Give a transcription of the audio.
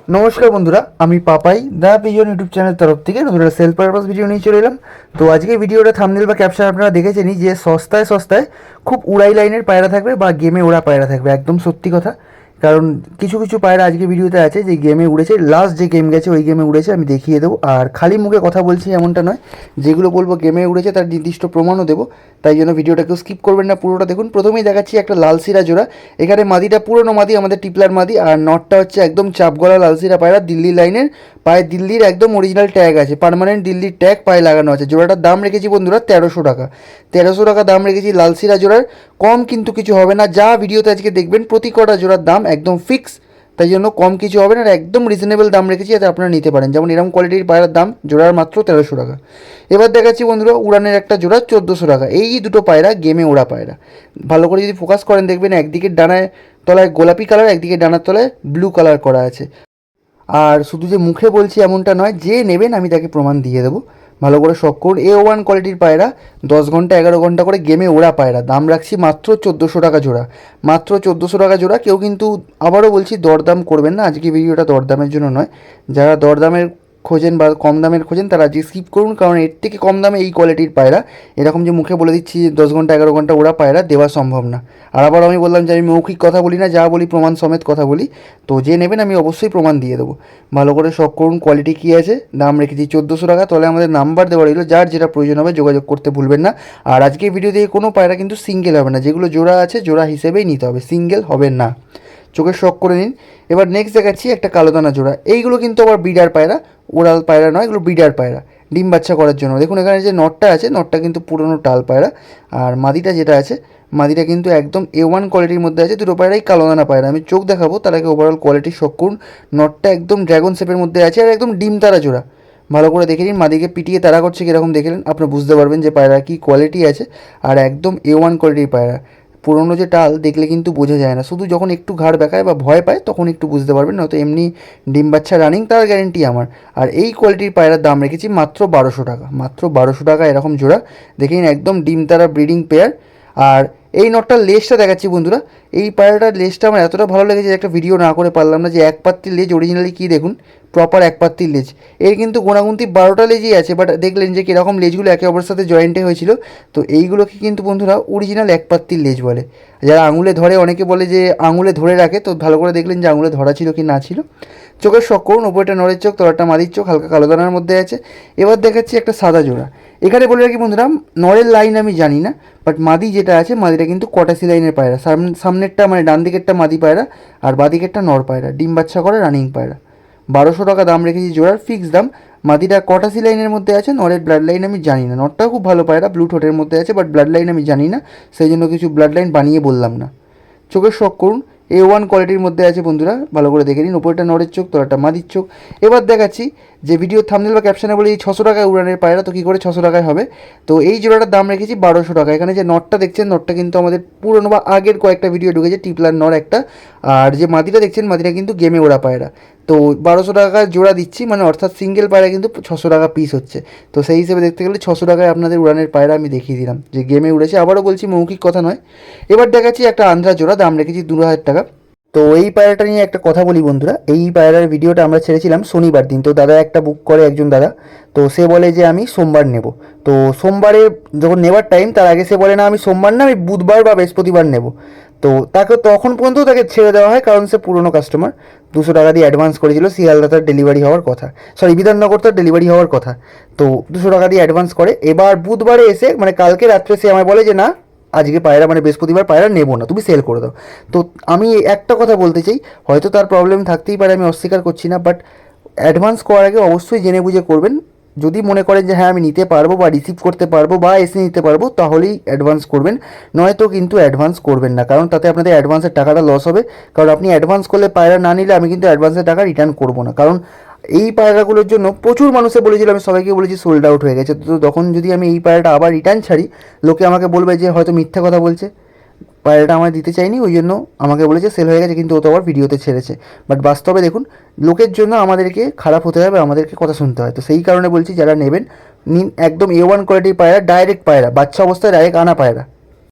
নমস্কার বন্ধুরা, আমি পাপাই দা পিজন ইউটিউব চ্যানেল তরফ থেকে নতুন একটা সেলফ পারপাস ভিডিও নিয়ে চলে এলাম। তো আজকে ভিডিওটা থাম্বনেল বা ক্যাপশন আপনারা দেখেছেনই যে সস্তায় সস্তায় খুব উড়াই লাইনের পায়রা থাকবে বা গেমে ওড়া পায়রা থাকবে। একদম সত্যি কথা, কারণ কিছু কিছু পায়রা আজকে ভিডিওতে আছে যে গেমে উড়েছে, লাস্ট যে গেম গেছে ওই গেমে উড়েছে, আমি দেখিয়ে দেবো। আর খালি মুখে কথা বলছি এমনটা নয়, যেগুলো বলবো গেমে উড়েছে তার নির্দিষ্ট প্রমাণও দেবো। তাই জন্য ভিডিওটা কেউ স্কিপ করবেন না, পুরোটা দেখুন। প্রথমেই দেখাচ্ছি একটা লালসিরা জোড়া। এখানে মাদিটা পুরনো মাদি, আমাদের টিপলার মাদি, আর নটটা হচ্ছে একদম চাপগলা লালসিরা পায়রা, দিল্লি লাইনের পায়ে দিল্লির একদম অরিজিনাল ট্যাগ আছে, পার্মানেন্ট দিল্লির ট্যাগ পায়ে লাগানো আছে। জোড়াটার দাম রেখেছি বন্ধুরা 1300 টাকা। 1300 টাকা দাম রেখেছি লালসিরা জোড়ার, কম কিন্তু কিছু হবে না। যা ভিডিওতে আজকে দেখবেন প্রতি কটা জোড়ার দাম একদম ফিক্স, তাই জন্য কম কিছু হবে না, আর একদম রিজনেবল দাম রেখেছি যাতে আপনারা নিতে পারেন। যেমন এরকম কোয়ালিটির পায়রার দাম জোড়ার মাত্র 1300 টাকা। এবার দেখাচ্ছি বন্ধুরা উড়ানের একটা জোড়া 1400 টাকা। এই দুটো পায়রা গেমে ওড়া পায়রা, ভালো করে যদি ফোকাস করেন দেখবেন একদিকে ডানায় তলায় গোলাপি কালার, একদিকে ডানার তলায় ব্লু কালার করা আছে। আর শুধু যে মুখে বলছি এমনটা নয়, যে নেবেন আমি তাকে প্রমাণ দিয়ে দেবো। ভালো করে শখ করুন। A1 কোয়ালিটির পায়রা, 10 ঘন্টা 11 ঘন্টা করে গেমে ওড়া পায়রা, দাম রাখছি মাত্র 1400 টাকা জোড়া। মাত্র 1400 টাকা জোড়া। কেউ কিন্তু আবারও বলছি দরদাম করবেন না, আজকে ভিডিওটা দরদামের জন্য নয়। যারা দরদামের খোঁজেন বা কম দামের খোঁজেন তারা আজকে স্কিপ করুন, কারণ এর থেকে কম দামে এই কোয়ালিটির পায়রা এরকম যে মুখে বলে দিচ্ছি 10 ঘন্টা 11 ঘন্টা ওড়া পায়রা দেওয়া সম্ভব না। আর আবার আমি বললাম যে আমি মৌখিক কথা বলি না, যা বলি প্রমাণ সমেত কথা বলি। তো যে নেবেন আমি অবশ্যই প্রমাণ দিয়ে দেবো। ভালো করে শখ করুন। কোয়ালিটি কী আছে, দাম রেখেছি 1400 টাকা। তাহলে আমাদের নাম্বার দেওয়া রইলো, যার যেটা প্রয়োজন হবে যোগাযোগ করতে ভুলবেন না। আর আজকে ভিডিও দিয়ে কোনো পায়রা কিন্তু সিঙ্গেল হবে না, যেগুলো জোড়া আছে জোড়া হিসেবেই নিতে হবে, সিঙ্গেল হবে না। চোখের শখ করে নিন। এবার নেক্সট দেখাচ্ছি একটা কালোদানা জোড়া। এইগুলো কিন্তু আবার ব্রিডার পায়রা, ওরাল পায়রা নয়, এগুলো ব্রিডার পায়রা ডিম বাচ্চা করার জন্য। দেখুন এখানে যে নটটা আছে, নটটা কিন্তু পুরনো টাল পায়রা, আর মাদিটা যেটা আছে মাদিটা কিন্তু একদম A1 কোয়ালিটির মধ্যে আছে। দুটো পায়রাই কালোদানা পায়রা। আমি চোখ দেখাবো তার আগে ওভারঅল কোয়ালিটি শখ করুন। নটটা একদম ড্রাগন শেপের মধ্যে আছে, আর একদম ডিম তারা জোড়া। ভালো করে দেখে নিন, মাদিকে পিটিয়ে তারা করছে কীরকম দেখে নিন, আপনারা বুঝতে পারবেন যে পায়রা কী কোয়ালিটি আছে। আর একদম A1 কোয়ালিটির পায়রা। পুরনো যে টাল দেখলে কিন্তু বোঝা যায় না, শুধু যখন একটু ঘাড় বেঁকায় বা ভয় পায় তখন একটু বুঝতে পারবেন, নয়তো এমনি ডিম বাচ্চা রানিং তার গ্যারেন্টি আমার। আর এই কোয়ালিটির পায়রার দাম রেখেছি মাত্র 1200 টাকা। মাত্র 1200 টাকা এরকম জোড়া দেখে নিন, একদম ডিম তারা ব্রিডিং পেয়ার। আর এই নটটার লেজটা দেখাচ্ছি বন্ধুরা। এই পায়রাটার লেজটা আমার এতটা ভালো লেগেছে যে একটা ভিডিও না করে পারলাম না। যে এক পাত্তির লেজ, অরিজিনালি কী দেখুন, প্রপার এক পাত্তির লেজ। এর কিন্তু গোনাগুন্তি 12টা লেজই আছে, বাট দেখলেন যে কীরকম লেজগুলো একে অপরের সাথে জয়েন্টে হয়েছিল। তো এইগুলোকে কিন্তু বন্ধুরা অরিজিনাল এক পাত্তির লেজ বলে। যারা আঙুলে ধরে, অনেকে বলে যে আঙুলে ধরে রাখে, তো ভালো করে দেখলেন যে আঙুলে ধরা ছিল কি না ছিল। চোখের শখ করুন। ওপরটা নরের চোখ, তলাটা মাদির চোখ, হালকা কালো দানার মধ্যে আছে। এবার দেখাচ্ছি একটা সাদা জোড়া। এখানে বলে রাখি বন্ধুরা, নরের লাইন আমি জানি না, বাট মাদি যেটা আছে মাদিটা কিন্তু কটাসি লাইনের পায়রা। সামনেরটা মানে ডান দিকেরটা মাদি পায়রা, আর বাদিকেরটা নর পায়রা, ডিম বাচ্চা করে রানিং পায়রা। 1200 টাকা দাম রেখেছি জোড়ার, ফিক্স দাম। মাদিটা কটাসি লাইনের মধ্যে আছে, নরের ব্লাড লাইন আমি জানি না। নরটাও খুব ভালো পায়রা, ব্লু ঠোঁটের মধ্যে আছে, বাট ব্লাড লাইন আমি জানি না, সেই জন্য কিছু ব্লাড লাইন বানিয়ে বললাম না। চোখের শখ করুন। A1 কোয়ালিটির মধ্যে আছে বন্ধুরা, ভালো করে দেখে নিন। ওপরটা নরের চোখ, তলাটা মাদির চোখ। এবার দেখাচ্ছি যে ভিডিও থাম্বনেল বা ক্যাপশনে বলি 600 টাকায় উড়ানের পায়রা, তো কী করে 600 টাকায় হবে। তো এই জোড়াটার দাম রেখেছি 1200 টাকা। এখানে যে নটটা দেখছেন, নটটা কিন্তু আমাদের পুরনো বা আগের কয়েকটা ভিডিও ঢুকেছে, টিপলার নর একটা। আর যে মাদিটা দেখছেন, মাদিটা কিন্তু গেমে ওড়া পায়রা। তো 1200 টাকা জোড়া দিচ্ছি, মানে অর্থাৎ সিঙ্গেল পায়রা কিন্তু 600 টাকা পিস হচ্ছে। তো সেই হিসেবে দেখতে গেলে 600 টাকায় আপনাদের উড়ানের পায়রা আমি দেখিয়ে দিলাম যে গেমে উড়েছে। আবারও বলছি মৌখিক কথা নয়। এবার দেখাচ্ছি একটা আন্ধ্রা জোড়া, দাম রেখেছি 2000 টাকা। তো এই পায়রাটা নিয়ে একটা কথা বলি বন্ধুরা। এই পায়রার ভিডিওটা আমরা ছেড়েছিলাম শনিবার দিন। তো দাদা একটা বুক করে একজন দাদা, তো সে বলে যে আমি সোমবার নেব। তো সোমবারে যখন নেবার টাইম, তার আগে সে বলে না আমি সোমবার না, আমি বুধবার বা বৃহস্পতিবার নেব। তো তাকে তখন পর্যন্ত তাকে ছেড়ে দেওয়া হয়, কারণ সে পুরনো কাস্টমার। 200 টাকা দিয়ে অ্যাডভান্স করেছিল, শিয়ালদা তার ডেলিভারি হওয়ার কথা, সরি বিধাননগর তার ডেলিভারি হওয়ার কথা। তো 200 টাকা দিয়ে অ্যাডভান্স করে। এবার বুধবারে এসে মানে কালকে রাত্রে সে আমায় বলে যে না, আজকে পায়রা মানে বৃহস্পতিবার পায়রা নেবো না, তুমি সেল করে দাও। তো আমি একটা কথা বলতে চাই, হয়তো তার প্রবলেম থাকতেই পারে, আমি অস্বীকার করছি না, বাট অ্যাডভান্স করার আগে অবশ্যই জেনে বুঝে করবেন। যদি মনে করেন যে হ্যাঁ আমি নিতে পারবো বা রিসিভ করতে পারবো বা এসে নিতে পারবো, তাহলেই অ্যাডভান্স করবেন, নয়তো কিন্তু অ্যাডভান্স করবেন না, কারণ তাতে আপনাদের অ্যাডভান্সের টাকাটা লস হবে। কারণ আপনি অ্যাডভান্স করলে পায়রা না নিলে আমি কিন্তু অ্যাডভান্সের টাকা রিটার্ন করবো না, কারণ এই পায়রাগুলোর জন্য প্রচুর মানুষে বলেছিল, আমি সবাইকে বলেছি সোল্ড আউট হয়ে গেছে। তো তখন যদি আমি এই পায়রাটা আবার রিটার্ন ছাড়ি, লোকে আমাকে বলবে যে হয়তো মিথ্যা কথা বলছে, পায়রাটা আমায় দিতে চাইনি, ওই জন্য আমাকে বলেছে সেল হয়ে গেছে, কিন্তু ও তো আবার ভিডিওতে ছেড়েছে। বাট বাস্তবে দেখুন, লোকের জন্য আমাদেরকে খারাপ হতে হবে, আমাদেরকে কথা শুনতে হয়। তো সেই কারণে বলছি যারা নেবেন নিন, একদম A1 কোয়ালিটির পায়রা, ডাইরেক্ট পায়রা, বাচ্চা অবস্থায় ডাইরেক্ট আনা পায়রা।